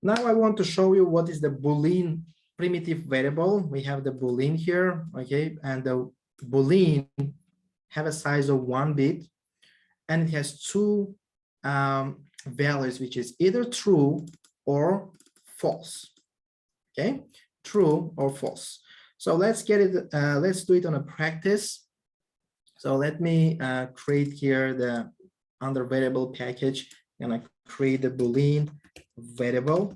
Now I want to show you what is the boolean primitive variable. We have the boolean here, okay, and the boolean have a size of 1 bit, and it has two values, which is either true or false. Okay, true or false. So let's get it. Let's do it on a practice. So let me create here the under variable package. I'm gonna create the boolean variable.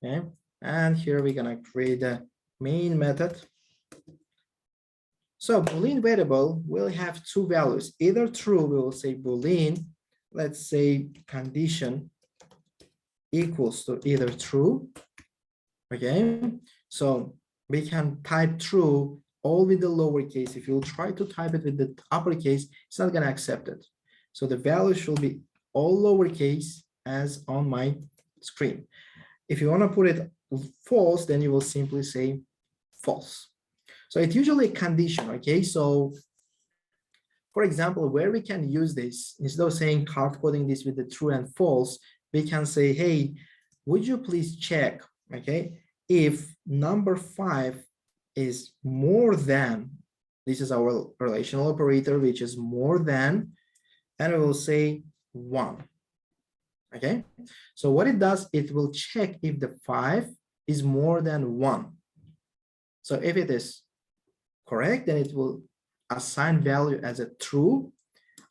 Okay, and here we're gonna create the main method. So boolean variable will have two values, either true, we will say boolean, let's say condition equals to either true. Okay, so we can type true all with the lowercase. If you try to type it with the uppercase, it's not going to accept it. So the value should be all lowercase as on my screen. If you want to put it false, then you will simply say false. So it's usually a condition. Okay, so for example, where we can use this, instead of saying hard coding this with the true and false, we can say, hey, would you please check, okay, if number 5 is more than, this is our relational operator, which is more than, and we will say 1. Okay, so what it does, it will check if the 5 is more than 1. So if it is correct, then it will assign value as a true.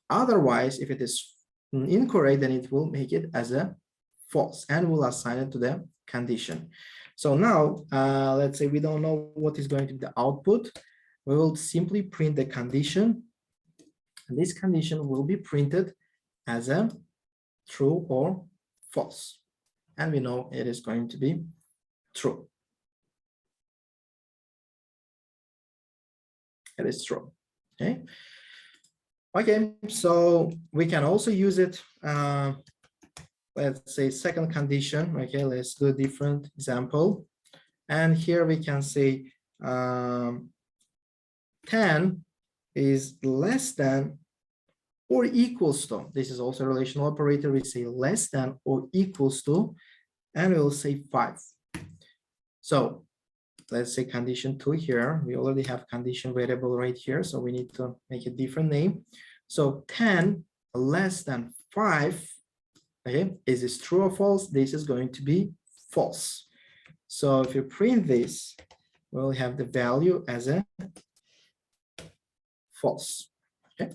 Otherwise, if it is incorrect, then it will make it as a false and will assign it to the condition. So now, let's say we don't know what is going to be the output. We will simply print the condition. And this condition will be printed as a true or false. And we know it is going to be true. It is true. Okay. Okay, so we can also use it. Let's say second condition. Okay, let's do a different example. And here we can say 10 is less than or equals to. This is also a relational operator. We say less than or equals to, and we'll say 5. So let's say condition 2 here. We already have condition variable right here, so we need to make a different name. So 10 less than 5, okay, is this true or false? This is going to be false. So if you print this, we'll have the value as a false. Okay.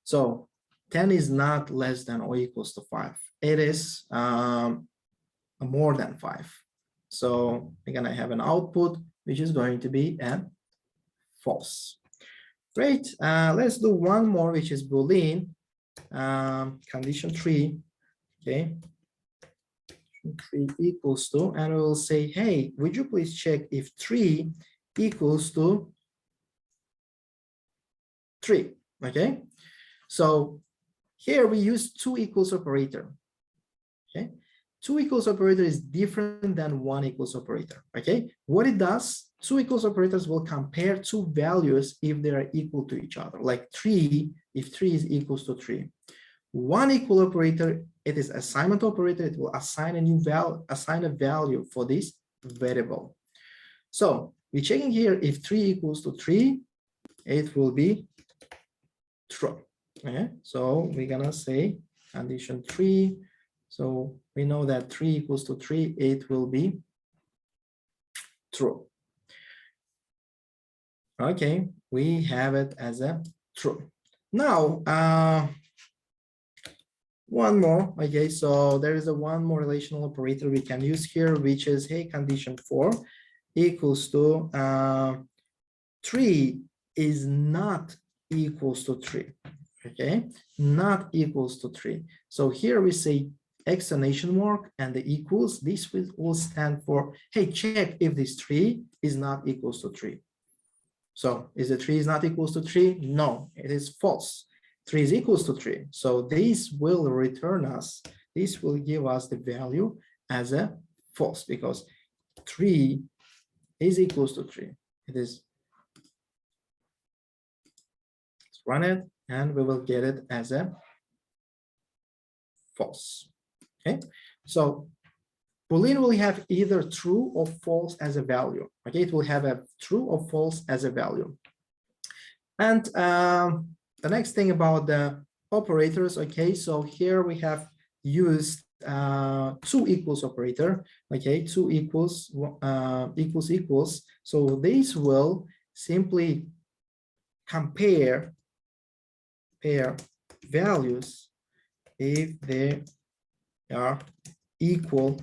So 10 is not less than or equals to 5. It is more than 5. So we're going to have an output, which is going to be a false. Great. Let's do one more, which is boolean. Condition 3. Okay. 3 equals to, and we will say, hey, would you please check if 3 equals to 3? Okay. So here we use 2 equals operator. Okay. 2 equals operator is different than 1 equals operator. Okay. What it does, 2 equals operators will compare 2 values if they are equal to each other, like 3, if 3 is equals to 3. 1 equal operator, it is assignment operator. It will assign a new value, assign a value for this variable. So we're checking here if 3 equals to 3, it will be true. Okay. So we're gonna say condition 3. So we know that 3 equals to 3, it will be true. Okay, we have it as a true. Now, one more. Okay, so there is a one more relational operator we can use here, which is, hey, condition 4 equals to 3 is not equals to 3. Okay, not equals to 3. So here we say exclamation mark and the equals. This will stand for, hey, check if this 3 is not equals to 3. So is the 3 is not equals to 3? No, it is false. 3 is equals to 3. So this will return us, this will give us the value as a false, because 3 is equals to 3. It is. Let's run it and we will get it as a false. Okay. So Boolean will have either true or false as a value. Okay, it will have a true or false as a value. And the next thing about the operators, okay, so here we have used two equals operator, okay, two equals equals. So this will simply compare values if they are equal,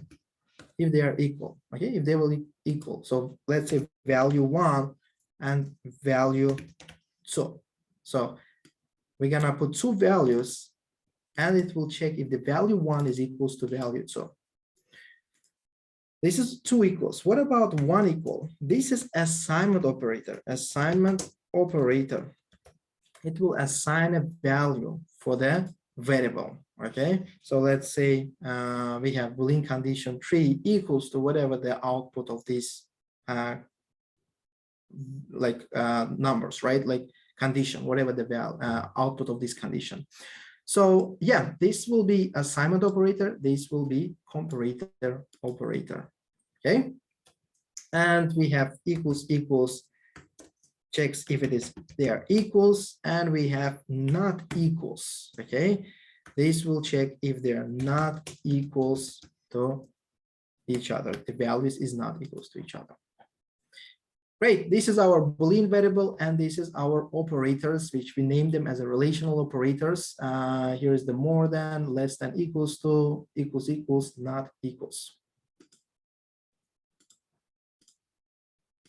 okay, if they will equal. So let's say value 1 and value 2. So we're gonna put two values and it will check if the value 1 is equals to value 2. This is two equals. What about one equal? This is assignment operator. Assignment operator. It will assign a value for the variable. Okay, so let's say we have Boolean condition 3 equals to whatever the output of this numbers, right? Like condition, whatever the value output of this condition. So yeah, this will be assignment operator. This will be comparator operator. Okay, and we have equals checks if it is they are equals, and we have not equals. Okay, this will check if they are not equals to each other. The values is not equals to each other. Great, this is our Boolean variable, and this is our operators, which we name them as a relational operators. Here is the more than, less than, equals to, equals, not equals.